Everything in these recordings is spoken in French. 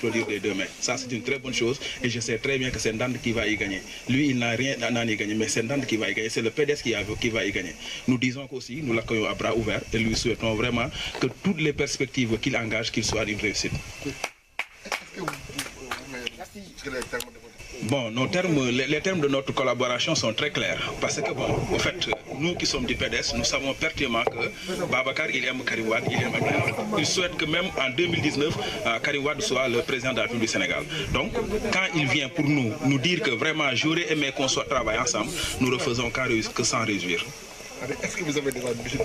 applaudir des deux mains. Ça, c'est une très bonne chose et je sais très bien que c'est Ndande qui va y gagner. Lui, il n'a rien à y gagner, mais c'est Ndande qui va y gagner. C'est le PDS qui va y gagner. Nous disons qu'aussi, nous l'accueillons à bras ouverts et lui souhaitons vraiment que toutes les perspectives qu'il engage, qu'il soit une réussite. Bon, les termes de notre collaboration sont très clairs. Parce que, bon, en fait, nous qui sommes du PDS, nous savons pertinemment que Babacar, il aime Karim Wade, il aime Abdoulaye Wade. Il souhaite que même en 2019, Karim Wade soit le président de la République du Sénégal. Donc, quand il vient pour nous dire que vraiment j'aurais aimé qu'on soit travaillé ensemble, nous ne refaisons que sans réjouir. Est-ce que vous avez déjà discuté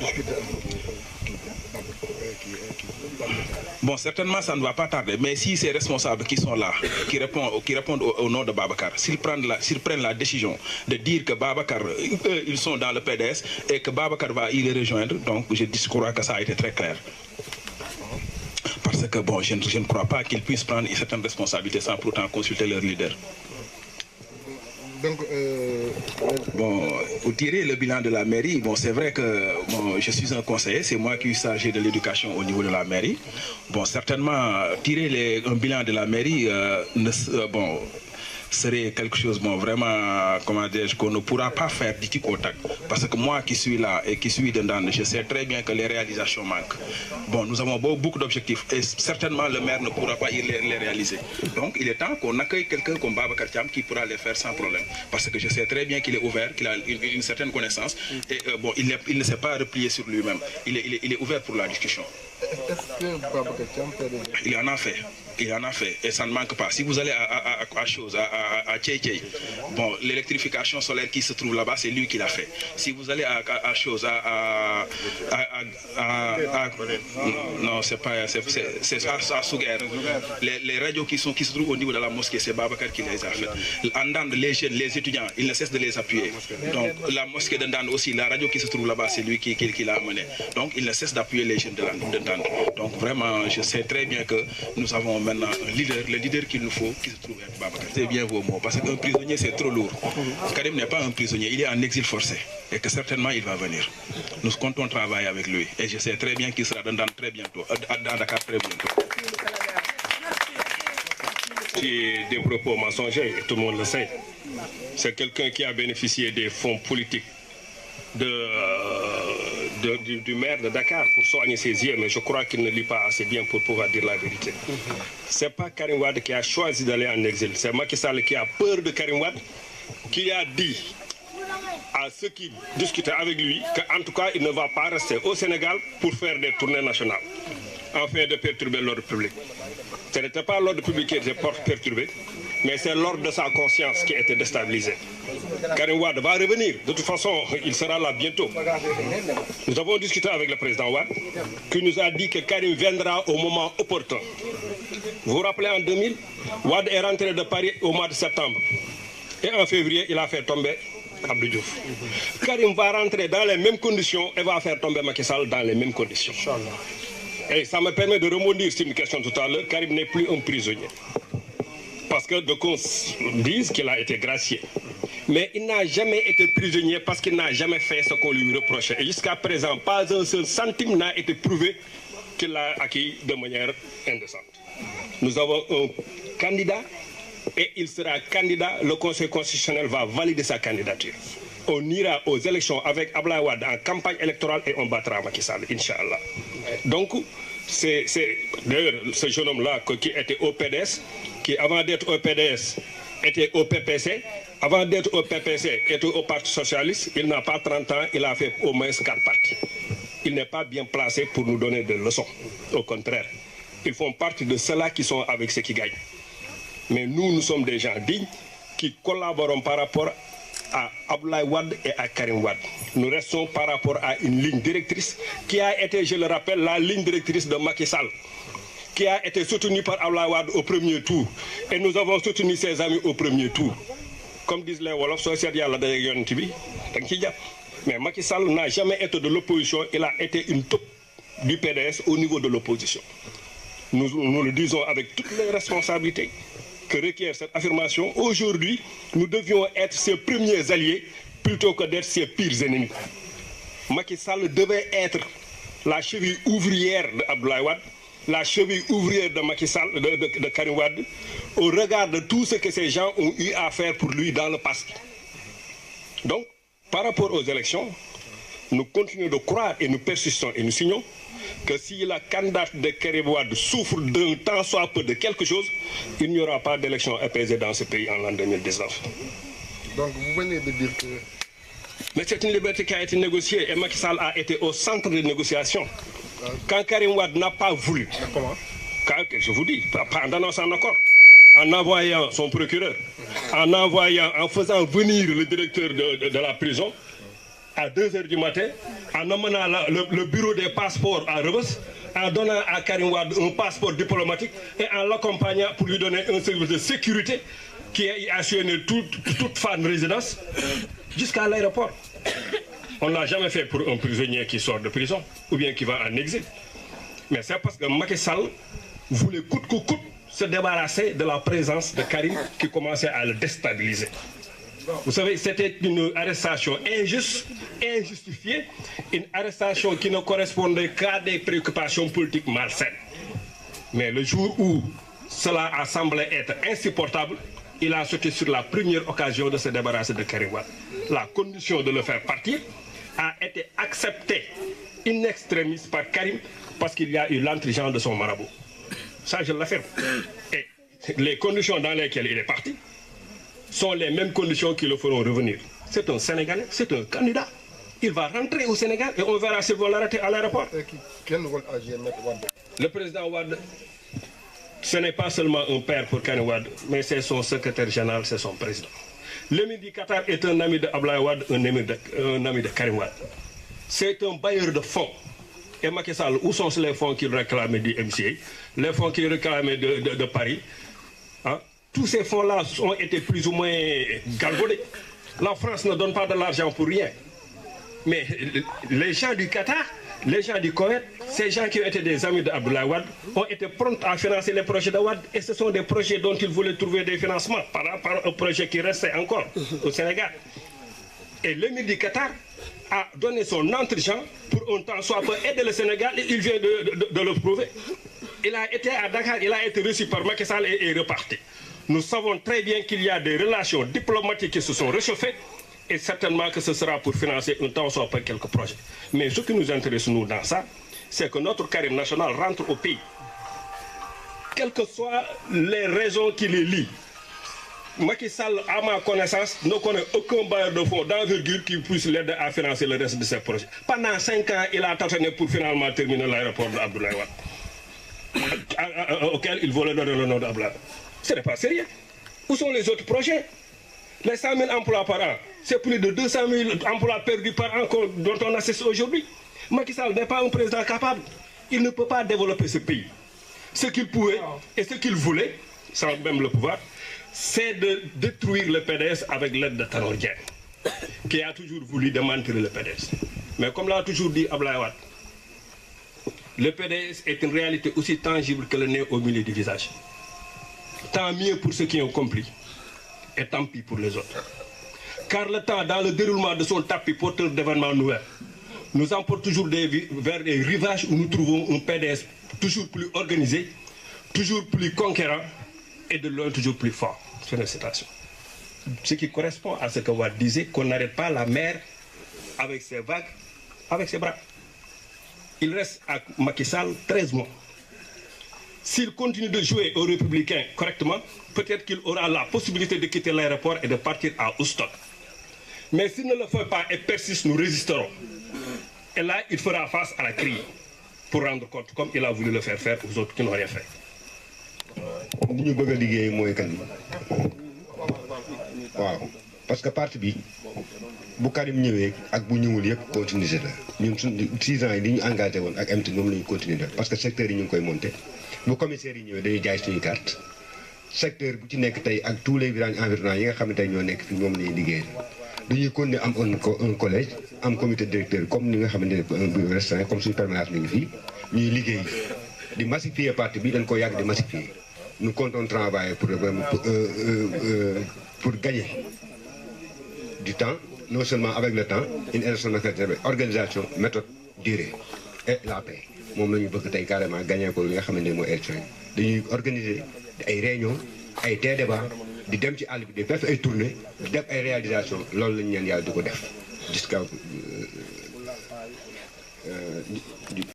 Bon, certainement, ça ne va pas tarder. Mais si ces responsables qui sont là, qui répondent au nom de Babacar, s'ils prennent la décision de dire que Babacar, eux, ils sont dans le PDS et que Babacar va y les rejoindre, donc je crois que ça a été très clair. Parce que, bon, je ne crois pas qu'ils puissent prendre certaines responsabilités sans pourtant consulter leur leader. Donc, bon, pour tirer le bilan de la mairie, bon, c'est vrai que bon, je suis un conseiller, c'est moi qui suis chargé de l'éducation au niveau de la mairie. Bon, certainement, tirer un bilan de la mairie, bon, serait quelque chose, bon, vraiment, comment dire, qu'on ne pourra pas faire du tic au tac. Parce que moi qui suis là et qui suis dedans, je sais très bien que les réalisations manquent. Bon, nous avons beaucoup d'objectifs et certainement le maire ne pourra pas les réaliser. Donc il est temps qu'on accueille quelqu'un comme Babacar Thiam qui pourra les faire sans problème. Parce que je sais très bien qu'il est ouvert, qu'il a une certaine connaissance et bon, il ne s'est pas replié sur lui-même. Il est ouvert pour la discussion. Est-ce que Babacar Thiam fait des... Il en a fait. Il en a fait et ça ne manque pas. Si vous allez à Tchétché, bon, l'électrification solaire qui se trouve là-bas, c'est lui qui l'a fait. Si vous allez à non, c'est pas, c'est à Souguer. Les radios qui se trouvent au niveau de la mosquée, c'est Babacar qui les a fait. En Ndande, les jeunes, les étudiants, ils ne cessent de les appuyer. Donc la mosquée de Ndande aussi, la radio qui se trouve là-bas, c'est lui qui l'a amené. Donc il ne cesse d'appuyer les jeunes de Ndande. Donc vraiment, je sais très bien que nous avons maintenant un leader, le leader qu'il nous faut, qui se trouve être Babacar. C'est bien vos mots, parce qu'un prisonnier c'est trop lourd. Karim n'est pas un prisonnier, il est en exil forcé et que certainement il va venir. Nous comptons travailler avec lui et je sais très bien qu'il sera dans très bientôt, dans Dakar très bientôt. C'est des propos mensongers, tout le monde le sait. C'est quelqu'un qui a bénéficié des fonds politiques du maire de Dakar pour soigner ses yeux, mais je crois qu'il ne lit pas assez bien pour pouvoir dire la vérité. Ce n'est pas Karim Wade qui a choisi d'aller en exil, c'est Macky Sall qui a peur de Karim Wade, qui a dit à ceux qui discutaient avec lui qu'en tout cas il ne va pas rester au Sénégal pour faire des tournées nationales, afin de perturber l'ordre public. Ce n'était pas l'ordre public qui était perturbé, mais c'est l'ordre de sa conscience qui était déstabilisé. Karim Wade va revenir, de toute façon, il sera là bientôt. Nous avons discuté avec le président Wade, qui nous a dit que Karim viendra au moment opportun. Vous vous rappelez, en 2000, Wade est rentré de Paris au mois de septembre. Et en février, il a fait tomber Abdou Diouf. Karim va rentrer dans les mêmes conditions et va faire tomber Macky Sall dans les mêmes conditions. Et ça me permet de rebondir sur une question tout à l'heure. Karim n'est plus un prisonnier. Parce que d'aucuns disent qu'il a été gracié. Mais il n'a jamais été prisonnier parce qu'il n'a jamais fait ce qu'on lui reprochait. Et jusqu'à présent, pas un seul centime n'a été prouvé qu'il l'a acquis de manière indécente. Nous avons un candidat et il sera candidat. Le Conseil constitutionnel va valider sa candidature. On ira aux élections avec Abdoulaye Wade en campagne électorale et on battra Macky Sall, Inch'Allah. Donc, c'est d'ailleurs ce jeune homme-là qui était au PDS, qui avant d'être au PDS était au PPC, avant d'être au PPC était au Parti Socialiste, il n'a pas 30 ans, il a fait au moins 4 partis. Il n'est pas bien placé pour nous donner des leçons, au contraire. Ils font partie de ceux-là qui sont avec ceux qui gagnent. Mais nous sommes des gens dignes qui collaborons par rapport à Abdoulaye Wade et à Karim Wade. Nous restons par rapport à une ligne directrice qui a été, je le rappelle, la ligne directrice de Macky Sall, qui a été soutenue par Abdoulaye Wade au premier tour. Et nous avons soutenu ses amis au premier tour. Comme disent les Wolofs, mais Macky Sall n'a jamais été de l'opposition, il a été une taupe du PDS au niveau de l'opposition. Nous le disons avec toutes les responsabilités que requiert cette affirmation. Aujourd'hui, nous devions être ses premiers alliés plutôt que d'être ses pires ennemis. Macky Sall devait être la cheville ouvrière d'Abdoulaye Wade la cheville ouvrière de Macky Sall, de Karim Wade, au regard de tout ce que ces gens ont eu à faire pour lui dans le passé. Donc, par rapport aux élections, nous continuons de croire et nous persistons et nous signons que si la candidate de Karim Wade souffre d'un tant soit peu de quelque chose, il n'y aura pas d'élection apaisée dans ce pays en l'an 2019. Donc vous venez de dire que... Mais c'est une liberté qui a été négociée et Macky Sall a été au centre des négociations. Quand Karim Wade n'a pas voulu, Comment? je vous dis, en annonçant un accord, en envoyant son procureur, en faisant venir le directeur de la prison à 2 h du matin, en amenant le bureau des passeports à Rebeuss, en donnant à Karim Wade un passeport diplomatique et en l'accompagnant pour lui donner un service de sécurité qui a assuré toute fan résidence jusqu'à l'aéroport. On ne l'a jamais fait pour un prisonnier qui sort de prison ou bien qui va en exil. Mais c'est parce que Macky Sall voulait coûte que coûte se débarrasser de la présence de Karim qui commençait à le déstabiliser. Vous savez, c'était une arrestation injuste, injustifiée, une arrestation qui ne correspondait qu'à des préoccupations politiques malsaines. Mais le jour où cela a semblé être insupportable, il a sauté sur la première occasion de se débarrasser de Karim Wade. La condition de le faire partir a été acceptée in extremis par Karim parce qu'il y a eu l'intelligence de son marabout. Ça, je l'affirme. Et les conditions dans lesquelles il est parti sont les mêmes conditions qui le feront revenir. C'est un Sénégalais, c'est un candidat. Il va rentrer au Sénégal et on verra s'ils vont l'arrêter à l'aéroport. Quel rôle a joué M. Wade? Le président Wade, ce n'est pas seulement un père pour Karim Wade, mais c'est son secrétaire général, c'est son président. L'émir du Qatar est un ami de Abdoulaye Wade, un ami de Karim Wade. C'est un bailleur de fonds. Et Macky Sall, où sont les fonds qu'il réclamait du MCA, les fonds qu'il réclamait de Paris, hein? Tous ces fonds-là ont été plus ou moins galvaudés. La France ne donne pas de l'argent pour rien. Mais les gens du Qatar, les gens du Koweït, ces gens qui ont été des amis d'Abdoulaye Wade, ont été prompts à financer les projets de Wade. Et ce sont des projets dont ils voulaient trouver des financements par rapport au projet qui restait encore au Sénégal. Et l'émir du Qatar a donné son intelligence pour un temps soit peu aider le Sénégal et il vient de le prouver. Il a été à Dakar, il a été reçu par Macky Sall et est reparti. Nous savons très bien qu'il y a des relations diplomatiques qui se sont réchauffées et certainement que ce sera pour financer un temps soit peu quelques projets. Mais ce qui nous intéresse nous dans ça, c'est que notre Karim national rentre au pays. Quelles que soient les raisons qui les lient, Macky Sall, à ma connaissance, ne connaît aucun bailleur de fonds d'envergure qui puisse l'aider à financer le reste de ses projets. Pendant 5 ans, il a tâtonné pour finalement terminer l'aéroport d'Abdoulaye Wade, auquel il voulait donner le nom d'Abdoulaye. Ce n'est pas sérieux. Où sont les autres projets? Les 100 000 emplois par an, c'est plus de 200 000 emplois perdus par an dont on assiste aujourd'hui. Macky Sall n'est pas un président capable. Il ne peut pas développer ce pays. Ce qu'il pouvait et ce qu'il voulait, sans même le pouvoir, c'est de détruire le PDS avec l'aide de Tanor Dieng, qui a toujours voulu démanteler le PDS. Mais comme l'a toujours dit Abdoulaye Wade, le PDS est une réalité aussi tangible que le nez au milieu du visage. Tant mieux pour ceux qui ont compris, et tant pis pour les autres. Car le temps, dans le déroulement de son tapis porteur d'événements nouveaux, nous emporte toujours vers des rivages où nous trouvons un PDS toujours plus organisé, toujours plus conquérant, et de loin toujours plus fort. C'est une citation. Ce qui correspond à ce que Wade disait, qu'on n'arrête pas la mer avec ses vagues, avec ses bras. Il reste à Macky Sall 13 mois. S'il continue de jouer aux Républicains correctement, peut-être qu'il aura la possibilité de quitter l'aéroport et de partir à Houston. Mais s'il ne le fait pas et persiste, nous résisterons. Et là, il fera face à la crise pour rendre compte, comme il a voulu le faire aux autres qui n'ont rien fait. li ñu bëgg a liggéey mooy kan waaw parce que parti bi bu Karim ñëwee ak bu ñëwul yëpp continuité la ñun suñ 6 ans yi li ñu engagé woon ak MT moom la ñu continuer parce que secteur yi ñu ngi koy monter bu commissaire yi ñëwee dañuy jaay suñuy carte secteur bu ci nekk tey ak tous les villages environnants yi nga xam ne tey ñoo nekk fi moom la ñuy liggéey dañuy continuer am un collège am comité directeur comme ni nga xamante ne un bureau restreint comme suñu permanence mi ngi fii ñuy liggéey di massifier parti bi dañ ko yàgg di massifier nous comptons travailler pour gagner du temps, non seulement avec le temps, une élection organisation, méthode, durée et la paix. moom la ñu bëgg tey carrément gagné ko li nga xamante ne mooy élection yi dañuy organiser ay réunion ay té débat di dem ci àll bi di def ay tournée di def ay réalisation loolu lañu ñaan yàlla di ko def jusqu'à